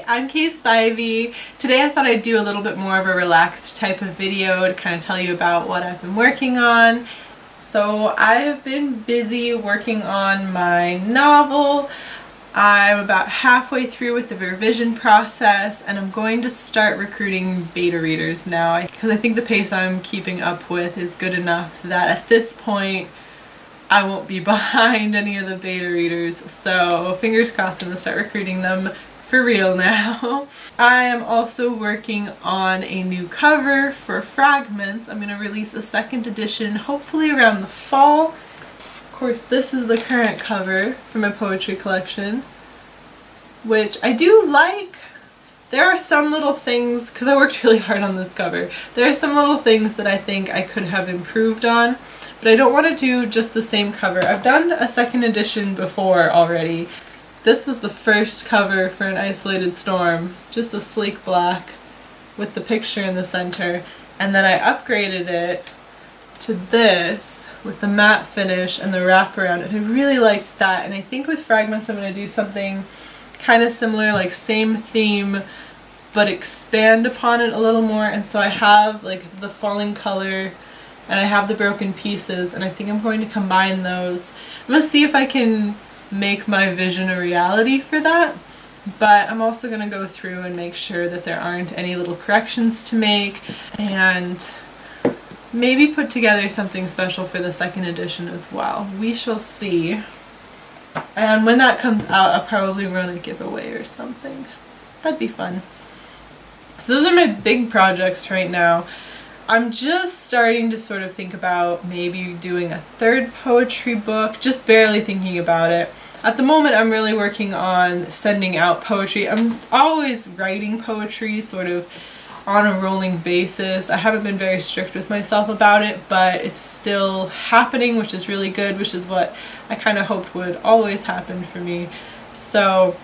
I'm Kaye Spivey. Today I thought I'd do a little bit more of a relaxed type of video to kind of tell you about what I've been working on. So I have been busy working on my novel. I'm about halfway through with the revision process and I'm going to start recruiting beta readers now because I think the pace I'm keeping up with is good enough that at this point I won't be behind any of the beta readers, so fingers crossed I'm going to start recruiting them for real now. I am also working on a new cover for Fragments. I'm going to release a second edition hopefully around the fall. Of course, this is the current cover for my poetry collection, which I do like. There are some little things, because I worked really hard on this cover, there are some little things that I think I could have improved on, but I don't want to do just the same cover. I've done a second edition before already. This was the first cover for An Isolated Storm, just a sleek black with the picture in the center, and then I upgraded it to this with the matte finish and the wraparound, and I really liked that. And I think with Fragments I'm going to do something kind of similar, like same theme, but expand upon it a little more. And so I have like the falling color and I have the broken pieces, and I think I'm going to combine those. I'm going to see if I can make my vision a reality for that, but I'm also going to go through and make sure that there aren't any little corrections to make, and maybe put together something special for the second edition as well. We shall see. And when that comes out, I'll probably run a giveaway or something. That'd be fun. So those are my big projects right now. I'm just starting to sort of think about maybe doing a third poetry book, just barely thinking about it. At the moment I'm really working on sending out poetry. I'm always writing poetry sort of on a rolling basis. I haven't been very strict with myself about it, but it's still happening, which is really good, which is what I kind of hoped would always happen for me. So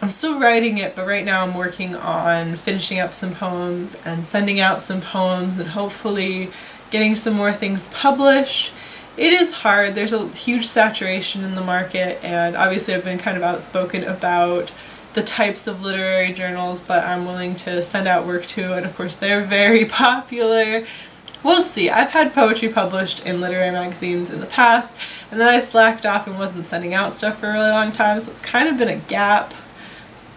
I'm still writing it, but right now I'm working on finishing up some poems and sending out some poems and hopefully getting some more things published. It is hard. There's a huge saturation in the market, and obviously I've been kind of outspoken about the types of literary journals that I'm willing to send out work to, and of course they're very popular. We'll see. I've had poetry published in literary magazines in the past, and then I slacked off and wasn't sending out stuff for a really long time, so it's kind of been a gap.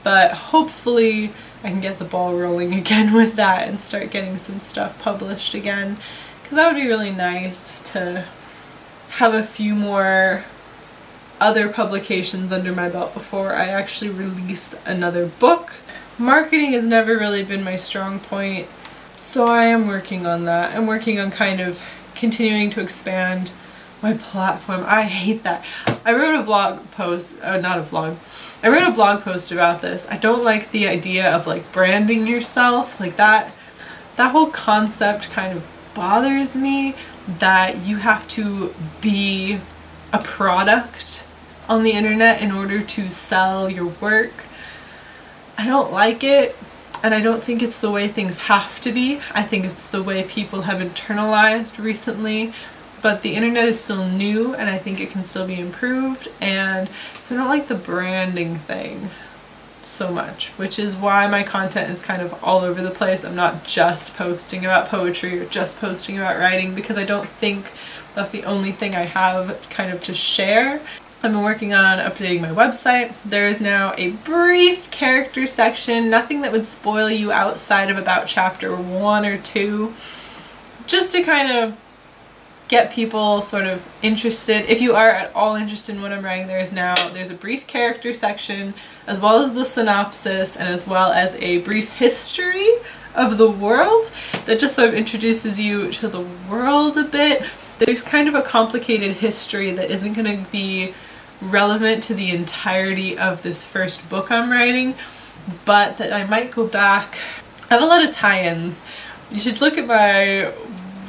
But hopefully I can get the ball rolling again with that and start getting some stuff published again, because that would be really nice to have a few more other publications under my belt before I actually release another book. Marketing has never really been my strong point, so I am working on that. I'm working on kind of continuing to expand my platform. I hate that. I wrote a vlog post, not a vlog, I wrote a blog post about this. I don't like the idea of like branding yourself, like that whole concept kind of bothers me, that you have to be a product on the internet in order to sell your work. I don't like it, and I don't think it's the way things have to be. I think it's the way people have internalized recently, but the internet is still new and I think it can still be improved, and so I don't like the branding thing so much, which is why my content is kind of all over the place. I'm not just posting about poetry or just posting about writing, because I don't think that's the only thing I have kind of to share. I've been working on updating my website. There is now a brief character section, nothing that would spoil you outside of about chapter 1 or 2, just to kind of get people sort of interested. If you are at all interested in what I'm writing, there's a brief character section, as well as the synopsis, and as well as a brief history of the world that just sort of introduces you to the world a bit. There's kind of a complicated history that isn't going to be relevant to the entirety of this first book I'm writing, but that I might go back. I have a lot of tie-ins. You should look at my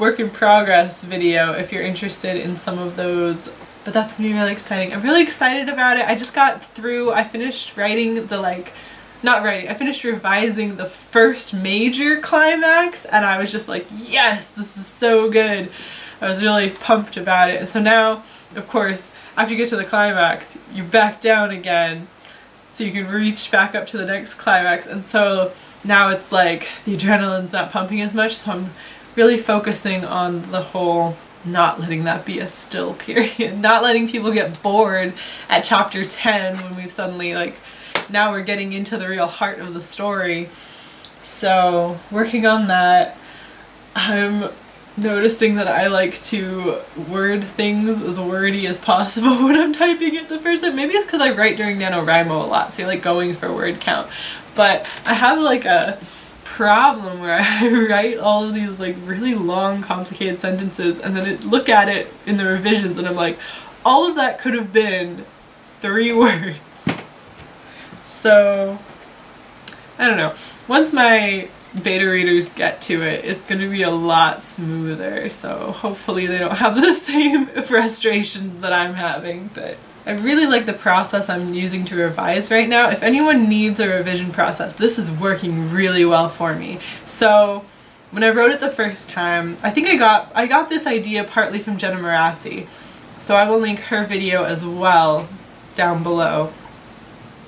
work in progress video if you're interested in some of those, but that's gonna be really exciting. I'm really excited about it. I just got through, I finished writing the I finished revising the first major climax, and I was just like, yes, this is so good. I was really pumped about it. And so now, of course, after you get to the climax, you back down again. so you can reach back up to the next climax. And so now it's like the adrenaline's not pumping as much, so I'm really focusing on the whole not letting that be a still period, not letting people get bored at chapter 10 when we've suddenly, like, now we're getting into the real heart of the story. So working on that. I'm noticing that I like to word things as wordy as possible when I'm typing it the first time. Maybe it's because I write during NaNoWriMo a lot, so you're like going for word count. But I have like a problem where I write all of these like really long complicated sentences and then look at it in the revisions and I'm like, all of that could have been 3 words. So I don't know. Once my beta readers get to it, it's going to be a lot smoother, so hopefully they don't have the same frustrations that I'm having. But I really like the process I'm using to revise right now. If anyone needs a revision process, this is working really well for me. So when I wrote it the first time, I think I got this idea partly from Jenna Marassi, so I will link her video as well down below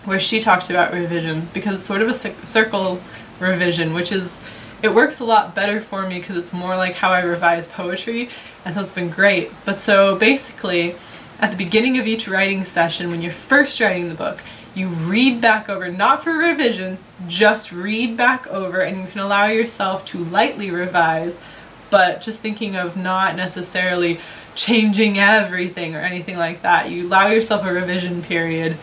where she talked about revisions, because it's sort of a circle revision, which is, it works a lot better for me because it's more like how I revise poetry, and so it's been great. But so basically at the beginning of each writing session, when you're first writing the book, you read back over, not for revision, just read back over, and you can allow yourself to lightly revise, but just thinking of not necessarily changing everything or anything like that. You allow yourself a revision period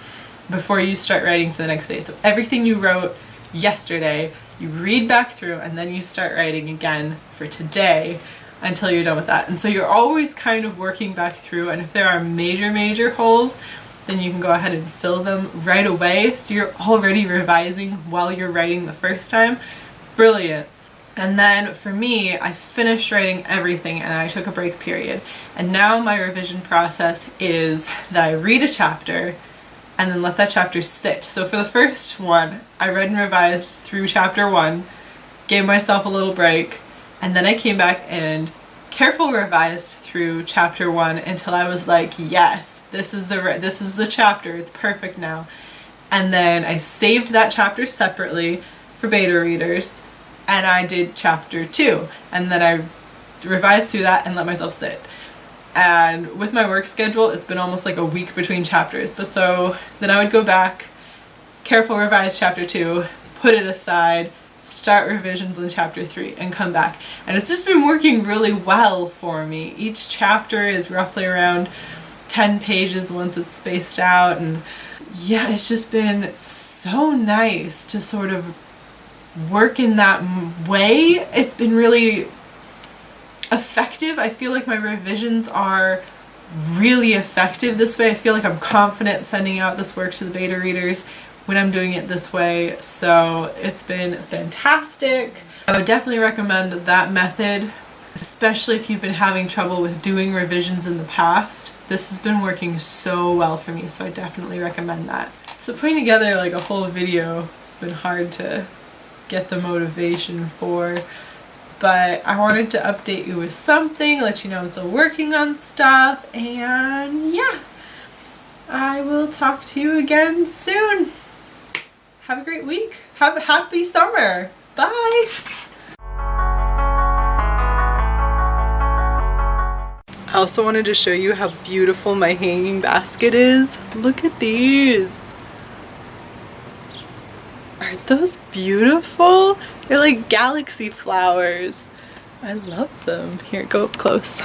before you start writing for the next day. So everything you wrote yesterday, you read back through and then you start writing again for today until you're done with that. And so you're always kind of working back through, and if there are major holes, then you can go ahead and fill them right away, so you're already revising while you're writing the first time. Brilliant. And then for me, I finished writing everything and I took a break period. And now my revision process is that I read a chapter and then let that chapter sit. So for the first one, I read and revised through chapter 1, gave myself a little break, and then I came back and careful revised through chapter 1 until I was like, yes, this is the chapter, it's perfect now. And then I saved that chapter separately for beta readers, and I did chapter 2, and then I revised through that and let myself sit. And with my work schedule, it's been almost like a week between chapters. But so then I would go back, careful revise chapter 2, put it aside, start revisions on chapter 3, and come back. And it's just been working really well for me. Each chapter is roughly around 10 pages once it's spaced out. And yeah, it's just been so nice to sort of work in that way. It's been really effective. I feel like my revisions are really effective this way. I feel like I'm confident sending out this work to the beta readers when I'm doing it this way, so it's been fantastic. I would definitely recommend that method, especially if you've been having trouble with doing revisions in the past. This has been working so well for me, so I definitely recommend that. So putting together like a whole video, it's been hard to get the motivation for, but I wanted to update you with something, let you know I'm still working on stuff, and yeah, I will talk to you again soon. Have a great week. Have a happy summer. Bye. I also wanted to show you how beautiful my hanging basket is. Look at these. Aren't those beautiful? They're like galaxy flowers. I love them. Here, go up close.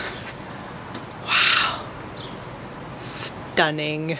Wow. Stunning.